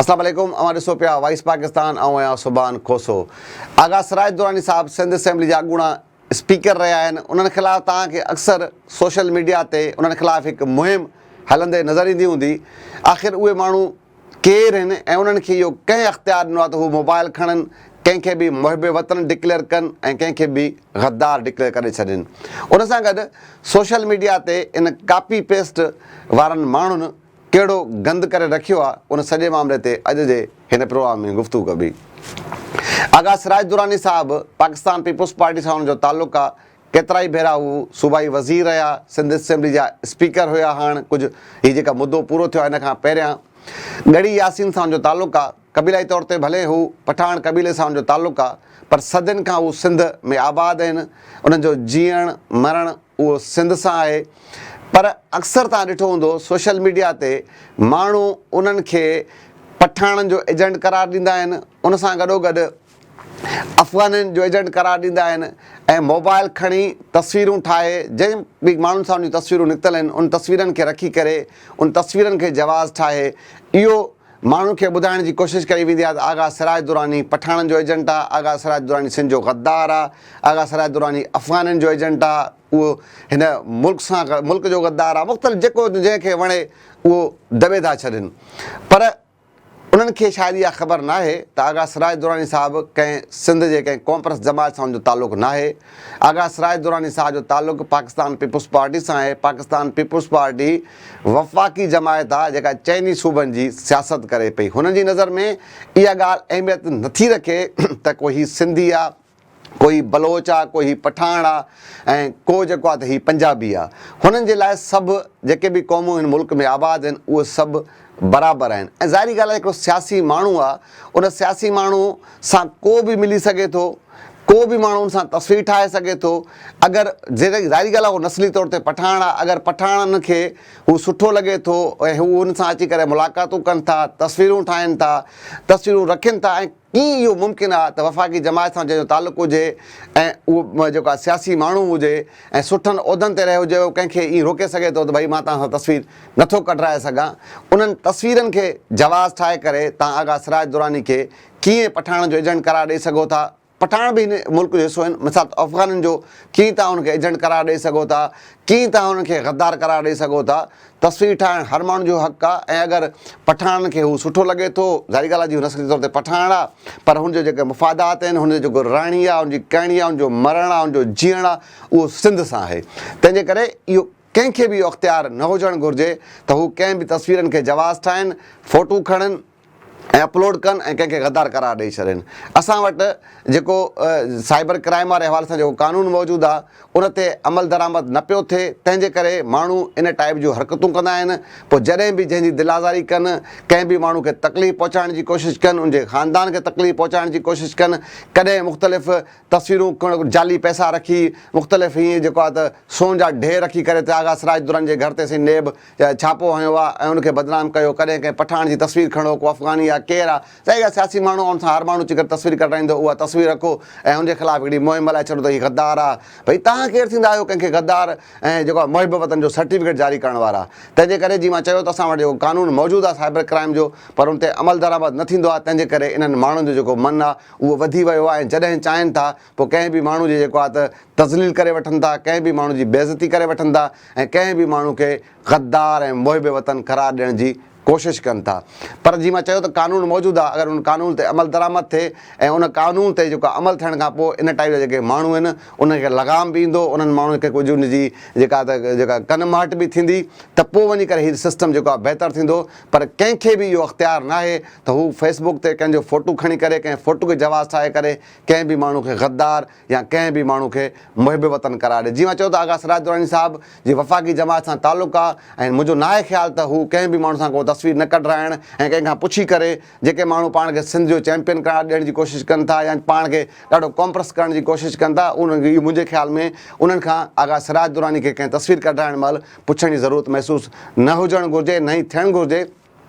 अस्सलाम वालेकुम। अवां ॾिसो पिया वॉइस पाकिस्तान ऐं आहियां सुभान खोसो। आगा सिराज दुरानी साहब सिंध असेंबली जा अॻूणा स्पीकर रहिया आहिनि। उन्हनि ख़िलाफ़ु तव्हांखे अक्सर सोशल मीडिया ते उन्हनि ख़िलाफ़ु हिकु मुहिम हलंदे नज़र ईंदी हूंदी। आख़िर उहे माण्हू केरु आहिनि ऐं उन्हनि खे इहो कंहिं अख़्तियार ॾिनो आहे त हू मोबाइल खणनि, कंहिंखे बि मुहिब वतन डिक्लेयर कनि ऐं कंहिंखे बि गद्दार डिक्लेयर करे छॾनि। उन सां गॾु सोशल मीडिया ते इन कॉपी पेस्ट वारनि माण्हुनि कहिड़ो गंद करे रखियो आहे, उन सॼे मामले ते अॼु जे हिन प्रोग्राम में गुफ़्तगू कबी। आगा सिराज दुरानी साहब पाकिस्तान पीपुल्स पार्टी सां हुनजो तालुक़ु आहे। केतिरा ई भेरा हू सूबाई वज़ीर रहिया, सिंध असेंबली जा स्पीकर हुया। हाणे कुझु हीउ जेका मुदो पूरो थियो आहे हिन खां पहिरियां गढ़ी यासीन सां हुनजो तालुक़ु आहे। क़बीलाई तौर ते भले हू पठान क़बीले सां हुनजो तालुक़ु आहे, पर सदियुनि खां हू सिंध में आबाद आहिनि। उन्हनि जो जीअणु मरणु उहो सिंध सां आहे। पर अक्सर तव्हां ॾिठो हूंदो सोशल मीडिया ते माण्हू उन्हनि खे पठाणनि जो एजेंट करार ॾींदा आहिनि, उन सां गॾोगॾु अफ़गाननि जो एजेंट करार ॾींदा आहिनि ऐं मोबाइल खणी तस्वीरूं ठाहे जंहिं बि माण्हुनि सां उन तस्वीरूं निकितल आहिनि उन तस्वीरनि खे रखी करे उन तस्वीरनि खे जवाज़ ठाहे इहो माण्हुनि खे ॿुधाइण जी कोशिशि कई वेंदी आहे त आगा सिराज दुरानी पठाणनि जो एजेंट आहे, आगा सिराज दुरानी सिंध जो गद्दार आहे, आगा सिराज दुरानी अफ़गाननि जो एजेंट आहे, उहो हिन मुल्क जो गद्दार आहे। मुख़्तलिफ़ जेको जंहिंखे वणे उहो दॿे था छॾनि। पर उन्हनि खे शायदि इहा ख़बर नाहे त आगा सिराज दुरानी साहिबु कंहिं सिंध जे कंहिं कॉन्फ्रेंस जमात सां हुनजो तालुक़ु नाहे। आगा सिराज दुरानी साहब जो तालुक़ु पाकिस्तान पीपुल्स पार्टी सां आहे। पाकिस्तान पीपुल्स पार्टी वफ़ाक़ी जमायत आहे जेका चइनी सूबनि जी सियासत करे पई। हुननि जी नज़र में इहा ॻाल्हि अहमियत नथी रखे त कोई हीउ सिंधी आहे, कोई बलोच आहे, कोई हीउ पठाण आहे ऐं को जेको आहे त हीउ पंजाबी आहे। हुननि जे लाइ सभु जेके बि क़ौमूं हिन मुल्क में आबाद आहिनि उहे सभु बराबरि आहिनि। ऐं ज़ाहिरी ॻाल्हि आहे हिकिड़ो सियासी माण्हू आहे, उन सियासी माण्हू सां को बि मिली सघे थो, को बि माण्हू उन सां तस्वीर ठाहे सघे थो। अगरि ज़ाहिरी ॻाल्हि आहे उहो नस्ली तौर ते पठाण आहे, अगरि पठाणनि खे हू सुठो लॻे थो ऐं हू हुन सां अची करे मुलाक़ातूं कनि था, तस्वीरूं ठाहिनि था, तस्वीरूं रखनि था, ऐं कीअं इहो मुमकिन आहे त वफ़ाक़ी जमायत सां जंहिंजो तालुक़ु हुजे ऐं उहो जेको आहे सियासी माण्हू हुजे ऐं सुठनि उहिदनि ते रहियो हुजे, उहो कंहिंखे ईअं रोके सघे थो त भई मां तव्हां सां तस्वीर नथो कढाए सघां। उन्हनि तस्वीरनि खे जवाज़ ठाहे करे तव्हां आगा सिराज दुरानी खे कीअं पठाण जो एजेंट करार ॾेई सघो था। पठाण बि हिन मुल्क जो हिसो आहिनि, मिसाल अफ़गाननि जो कीअं तव्हां हुनखे एजेंट करार ॾेई सघो था, कीअं तव्हां हुनखे गद्दार करार ॾेई सघो था। तस्वीर ठाहिणु हर माण्हू जो हक़ु आहे ऐं अगरि पठाण खे हू सुठो लॻे थो, ज़ाहिरी ॻाल्हि आहे जी नस्ली तौर ते पठाण आहे, पर हुनजो जेके मुफ़ादात आहिनि, हुनजो जेको रहणी आहे, हुनजी करणी आहे, हुनजो मरणु आहे, हुनजो जीअणु आहे, उहो सिंध सां आहे। तंहिंजे करे इहो कंहिंखे बि इहो अख़्तियार न हुजणु घुरिजे त हू कंहिं बि तस्वीरनि खे जवाज़ ठाहिनि, फ़ोटू खणनि ऐं अपलोड कनि ऐं कंहिंखे गद्दार करार ॾेई छॾनि। असां वटि जेको साइबर क्राइम वारे हवाले सां जेको कानून मौजूदु आहे उन ते अमल दरामद न पियो थिए, तंहिंजे करे माण्हू इन टाइप जूं हरकतूं कंदा आहिनि। पोइ जॾहिं बि जंहिंजी दिलाज़ारी कनि, कंहिं बि माण्हू खे तकलीफ़ पहुचाइण जी कोशिशि कनि, उनजे ख़ानदान खे तकलीफ़ पहुचाइण जी कोशिशि कनि, कॾहिं मुख़्तलिफ़ तस्वीरूं जाली पैसा रखी, मुख़्तलिफ़ हीअं जेको आहे त सोन जा ढेर रखी करे त आगा सिराज दुरानी जे घर ते असीं नेब छापो हयो आहे ऐं उनखे बदनाम कयो। कॾहिं कंहिं पठाण जी तस्वीर खणो, को अफ़गानी आहे, केरु आहे, सही आहे सियासी माण्हू उन सां हर माण्हू अची करे तस्वीर कढाईंदो, उहा तस्वीर रखो ऐं उनजे ख़िलाफ़ु हिकिड़ी मुहिम हलाए छॾो त हीउ गद्दार आहे। भई तव्हां केरु थींदा आहियो कंहिंखे गद्दार ऐं जेको आहे मुहिब वतन जो सर्टिफिकेट जारी करण वारा। तंहिंजे करे जीअं मां चयो त असां वटि जेको कानून मौजूदु आहे साइबर क्राइम जो, पर उन ते अमल दरामद न थींदो आहे। तंहिंजे करे इन्हनि माण्हुनि जो जेको मन आहे उहो वधी वियो आहे ऐं जॾहिं चाहिनि था पोइ कंहिं बि माण्हू जी जेको आहे त तज़लील करे वठनि था, कंहिं बि माण्हू जी बेइज़ती करे वठनि था ऐं कंहिं बि माण्हू खे गद्दार ऐं मुहिब वतन करार ॾियण जी कोशिशि कनि था। पर जीअं मां चयो त कानून मौजूदु आहे, अगरि उन कानून ते अमल दरामद थिए ऐं उन कानून ते जेको अमल थियण खां पोइ इन टाइप जा जेके माण्हू आहिनि उनखे लगाम बि ईंदो, उन्हनि माण्हुनि खे कुझु उनजी जेका कनमाट बि थींदी त पोइ वञी करे हीउ सिस्टम जेको आहे बहितरु थींदो। पर कंहिंखे बि इहो अख़्तियार न आहे त हू फेसबुक ते कंहिंजो फ़ोटू खणी करे, कंहिं फ़ोटू खे जवाज़ ठाहे करे कंहिं बि माण्हू खे गद्दार या कंहिं बि माण्हू खे मुहिब वतन करार ॾिए। जीअं मां चयो त आगा सिराज दुरानी साहब जी वफ़ाक़ी जमात सां तालुक़ु आहे ऐं मुंहिंजो न आहे ख़्यालु त हू कंहिं बि माण्हू सां को तस्वीर न कढाइण ऐं कंहिंखां पुछी करे जेके माण्हू पाण खे सिंध जो चैंपियन करार ॾियण जी कोशिशि कनि था या पाण खे ॾाढो कॉम्प्रेस करण जी कोशिशि कनि था, उन्हनि मुंहिंजे ख़्याल में उन्हनि खां आगा सिराज दुरानी खे कंहिं तस्वीर कढाइण महिल पुछण जी ज़रूरत महसूसु न हुजणु घुरिजे, न ई थियणु घुरिजे।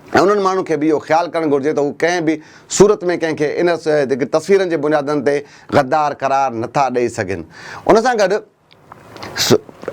ऐं उन्हनि माण्हुनि खे बि इहो ख़्यालु करणु घुरिजे त हू कंहिं बि सूरत में कंहिंखे इन जेके तस्वीरनि जे बुनियादनि ते गद्दार करार नथा ॾेई सघनि। उन सां गॾु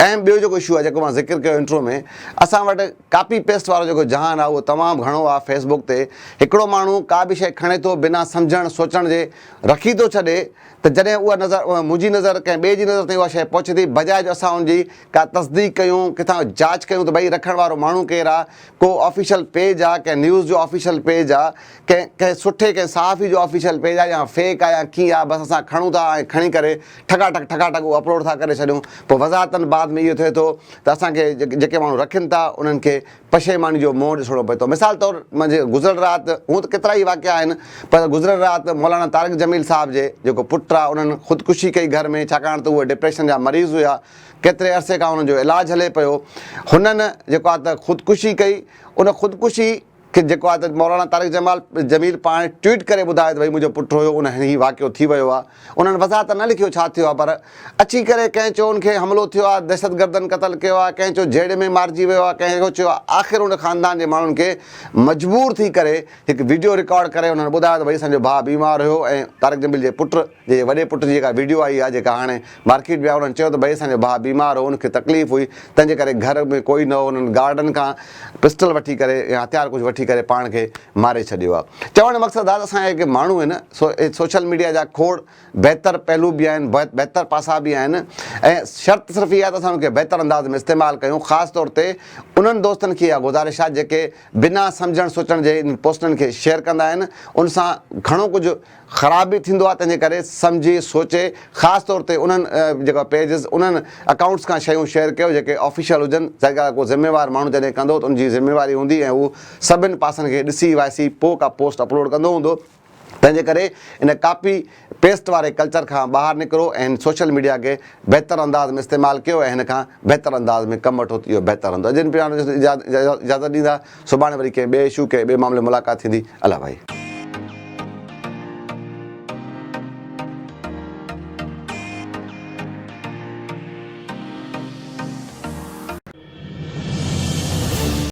ऐं ॿियो जेको इशू आहे जेको मां ज़िक्र कयो इंट्रो में, असां वटि कापी पेस्ट वारो जेको जहान आहे उहो तमामु घणो आहे। फेसबुक ते हिकिड़ो माण्हू का बि शइ खणे थो बिना सम्झण सोचण जे रखी थो छॾे, त जॾहिं उहा नज़र मुंहिंजी नज़र कंहिं ॿिए जी नज़र ताईं उहा शइ पहुचे थी, बजाए जो असां हुनजी का तस्दीक कयूं, किथां जांच कयूं त भई रखण वारो माण्हू केरु आहे, को ऑफिशियल पेज आहे, कंहिं न्यूज़ जो ऑफिशियल पेज आहे, कंहिं सुठे कंहिं सहाफ़ी जो ऑफिशियल पेज आहे, या फेक आहे या कीअं आहे, बसि असां खणूं था ऐं खणी करे ठकाठक उहो अपलोड था करे छॾियूं। पोइ वज़ाहतनि बाद में इहो थिए थो त असांखे जेके माण्हू रखनि था उन्हनि खे पशेमानी जो मोह ॾिसणो पए थो। मिसाल तौरु मुंहिंजे गुज़िरियल राति, हूअं त केतिरा ई वाक़िया आहिनि, पर गुज़िरियल राति मौलाना तारिक जमील साहिब जे जेको पुटु आहे उन्हनि ख़ुदकुशी कई घर में, छाकाणि त उहे डिप्रेशन जा मरीज़ हुआ, केतिरे अरसे खां हुननि जो इलाजु हले पियो। हुननि जेको आहे त ख़ुदकुशी कई, उन ख़ुदकुशी खे जेको आहे त मौलाना तारिक जमील पाण ट्वीट करे ॿुधायो त भई मुंहिंजो पुटु हुयो, उन हीउ वाक़ियो थी वियो आहे। उन्हनि वज़ाहत न लिखियो छा थियो आहे, पर अची करे कंहिं चयो उनखे हमिलो थियो आहे, दहशतगर्दनि क़तलु कयो आहे, कंहिं चयो जेड़ में मारिजी वियो आहे, कंहिं चयो आहे। आख़िर उन ख़ानदान जे माण्हुनि खे मजबूर थी करे हिकु वीडियो रिकॉर्ड करे उन्हनि ॿुधायो त भई असांजो भाउ बीमार हुयो, ऐं तारिक जमील जे पुट जे वॾे पुट जी जेका वीडियो आई आहे जेका हाणे मार्केट में आहे, उन्हनि चयो त भई असांजो भाउ बीमार हो, उनखे तकलीफ़ हुई, तंहिंजे करे घर में कोई न हो, उन्हनि गार्डन खां पिस्टल वठी करे या हथियार कुझु वठी करे पाण खे मारे छॾियो आहे। चवण जो मक़सदु आहे त असांजा जेके माण्हू आहिनि सोशल मीडिया जा खोड़ बहितर पहलू बि आहिनि, बहितर पासा बि आहिनि, ऐं शर्त सिर्फ़ु इहा आहे त असां उनखे बहितर अंदाज़ में इस्तेमालु कयूं। ख़ासि तौर ते उन्हनि दोस्तनि खे इहा गुज़ारिश आहे जेके बिना सम्झण सोचण जे इन पोस्टनि खे शेयर कंदा आहिनि, उन सां घणो कुझु ख़राब बि थींदो आहे। तंहिंजे करे सम्झी सोचे ख़ासि तौर ते उन्हनि जेका पेजिस उन्हनि अकाउंट्स खां शयूं शेयर कयो जेके ऑफिशियल हुजनि, जेका को ज़िम्मेवार माण्हू जॾहिं कंदो त उनजी ज़िम्मेवारी हूंदी ऐं उहो सभिनि पासनि खे ॾिसी वाइसी पोइ का पोस्ट अपलोड कंदो हूंदो। तंहिंजे करे इन कापी पेस्ट वारे कल्चर खां ॿाहिरि निकिरो ऐं सोशल मीडिया खे बहितर अंदाज़ में इस्तेमालु कयो ऐं हिन खां बहितर अंदाज़ में कमु वठो, इहो बहितर हूंदो। जिन पिण इजाज़त ॾींदा, सुभाणे वरी कंहिं ॿिए इशू कंहिं ॿिए मामले मुलाक़ात थींदी। अला भाई।